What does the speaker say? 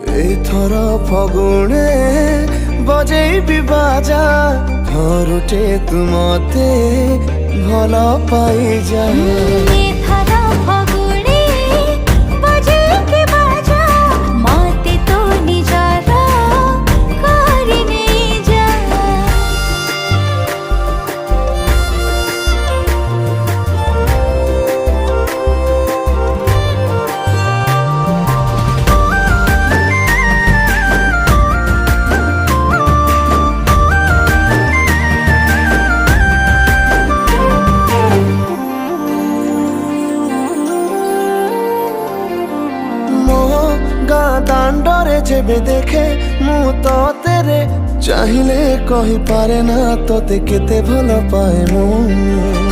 एथर फगुणे बजेबी बाजा थरुटे तू मते भल पाई जा। दांडरे जेबे देखे मु तो तेरे चाहिले कही पारे ना तोते केते भल पाए मु।